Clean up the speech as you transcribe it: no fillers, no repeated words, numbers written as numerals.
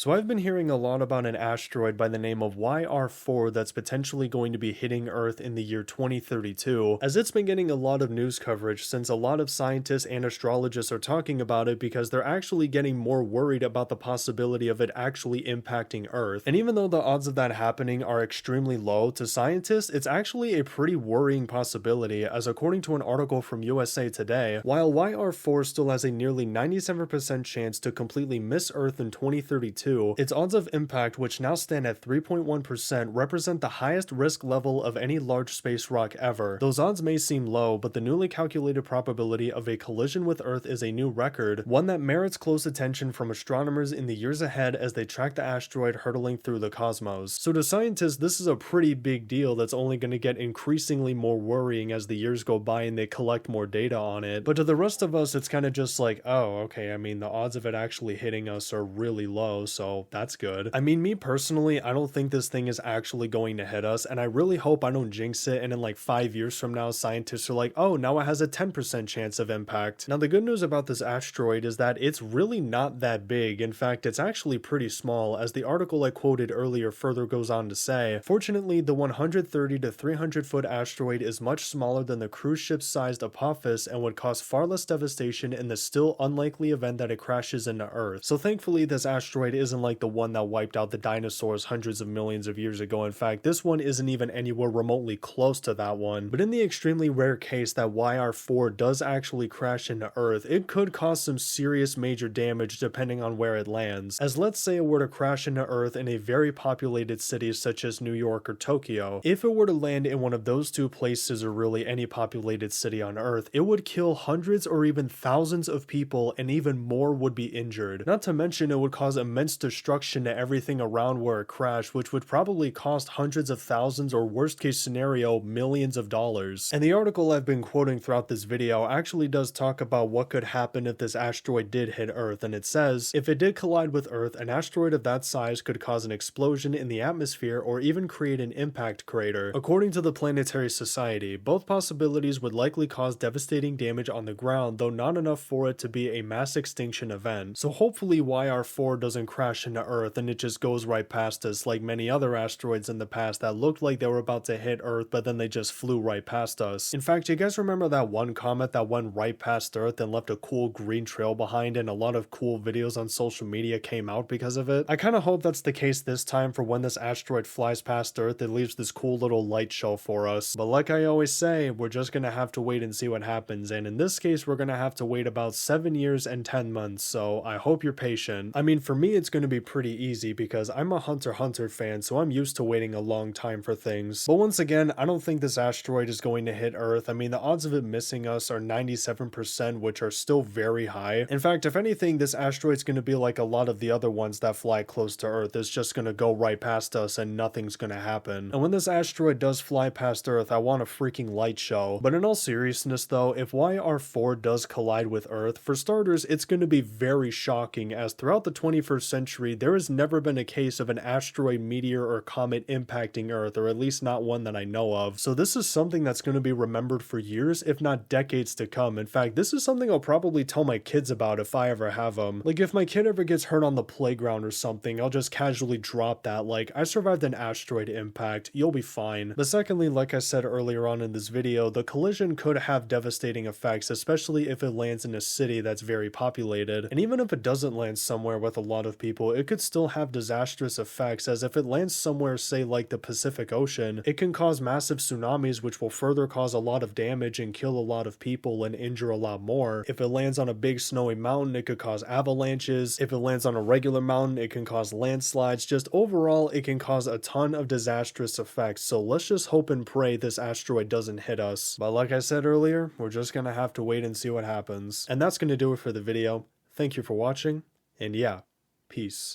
So I've been hearing a lot about an asteroid by the name of YR4 that's potentially going to be hitting Earth in the year 2032, as it's been getting a lot of news coverage since a lot of scientists and astrologists are talking about it because they're actually getting more worried about the possibility of it actually impacting Earth. And even though the odds of that happening are extremely low, to scientists, it's actually a pretty worrying possibility, as according to an article from USA Today, while YR4 still has a nearly 97% chance to completely miss Earth in 2032, its odds of impact, which now stand at 3.1%, represent the highest risk level of any large space rock ever. Those odds may seem low, but the newly calculated probability of a collision with Earth is a new record, one that merits close attention from astronomers in the years ahead as they track the asteroid hurtling through the cosmos. So to scientists, this is a pretty big deal that's only going to get increasingly more worrying as the years go by and they collect more data on it. But to the rest of us, it's kind of just like, oh, okay, I mean, the odds of it actually hitting us are really low, so that's good. I mean, me personally, I don't think this thing is actually going to hit us, and I really hope I don't jinx it and in like 5 years from now, scientists are like, oh, now it has a 10% chance of impact. Now, the good news about this asteroid is that it's really not that big. In fact, it's actually pretty small, as the article I quoted earlier further goes on to say. Fortunately, the 130 to 300 foot asteroid is much smaller than the cruise ship-sized Apophis and would cause far less devastation in the still unlikely event that it crashes into Earth. So thankfully, this asteroid isn't like the one that wiped out the dinosaurs hundreds of millions of years ago. In fact, this one isn't even anywhere remotely close to that one. But in the extremely rare case that YR4 does actually crash into Earth, it could cause some serious major damage depending on where it lands. As let's say it were to crash into Earth in a very populated city such as New York or Tokyo. If it were to land in one of those two places, or really any populated city on Earth, it would kill hundreds or even thousands of people, and even more would be injured. Not to mention, it would cause immense destruction to everything around where it crashed, which would probably cost hundreds of thousands, or worst case scenario, millions of dollars. And the article I've been quoting throughout this video actually does talk about what could happen if this asteroid did hit Earth, and it says, if it did collide with Earth, an asteroid of that size could cause an explosion in the atmosphere or even create an impact crater. According to the Planetary Society, both possibilities would likely cause devastating damage on the ground, though not enough for it to be a mass extinction event. So hopefully YR4 doesn't crash into Earth and it just goes right past us like many other asteroids in the past that looked like they were about to hit Earth, but then they just flew right past us. In fact, you guys remember that one comet that went right past Earth and left a cool green trail behind, and a lot of cool videos on social media came out because of it? I kind of hope that's the case this time. For when this asteroid flies past Earth, it leaves this cool little light show for us. But like I always say, we're just gonna have to wait and see what happens, and in this case we're gonna have to wait about 7 years and 10 months, so I hope you're patient. I mean, for me it's gonna be pretty easy because I'm a Hunter x Hunter fan, so I'm used to waiting a long time for things. But once again, I don't think this asteroid is going to hit Earth. I mean, the odds of it missing us are 97%, which are still very high. In fact, if anything, this asteroid's gonna be like a lot of the other ones that fly close to Earth. It's just gonna go right past us and nothing's gonna happen. And when this asteroid does fly past Earth, I want a freaking light show. But in all seriousness though, if YR4 does collide with Earth, for starters, it's going to be very shocking, as throughout the 21st century, there has never been a case of an asteroid, meteor, or comet impacting Earth, or at least not one that I know of. So this is something that's going to be remembered for years, if not decades to come. In fact, this is something I'll probably tell my kids about if I ever have them. Like, if my kid ever gets hurt on the playground or something, I'll just casually drop that, like, I survived an asteroid impact, you'll be fine. But secondly, like I said earlier on in this video, the collision could have devastating effects, especially if it lands in a city that's very populated. And even if it doesn't land somewhere with a lot of people, it could still have disastrous effects, as if it lands somewhere, say like the Pacific Ocean, it can cause massive tsunamis, which will further cause a lot of damage and kill a lot of people and injure a lot more. If it lands on a big snowy mountain, it could cause avalanches. If it lands on a regular mountain, it can cause landslides. Just overall, it can cause a ton of disastrous effects. So let's just hope and pray this asteroid doesn't hit us. But like I said earlier, we're just gonna have to wait and see what happens. And that's gonna do it for the video. Thank you for watching, and yeah, peace.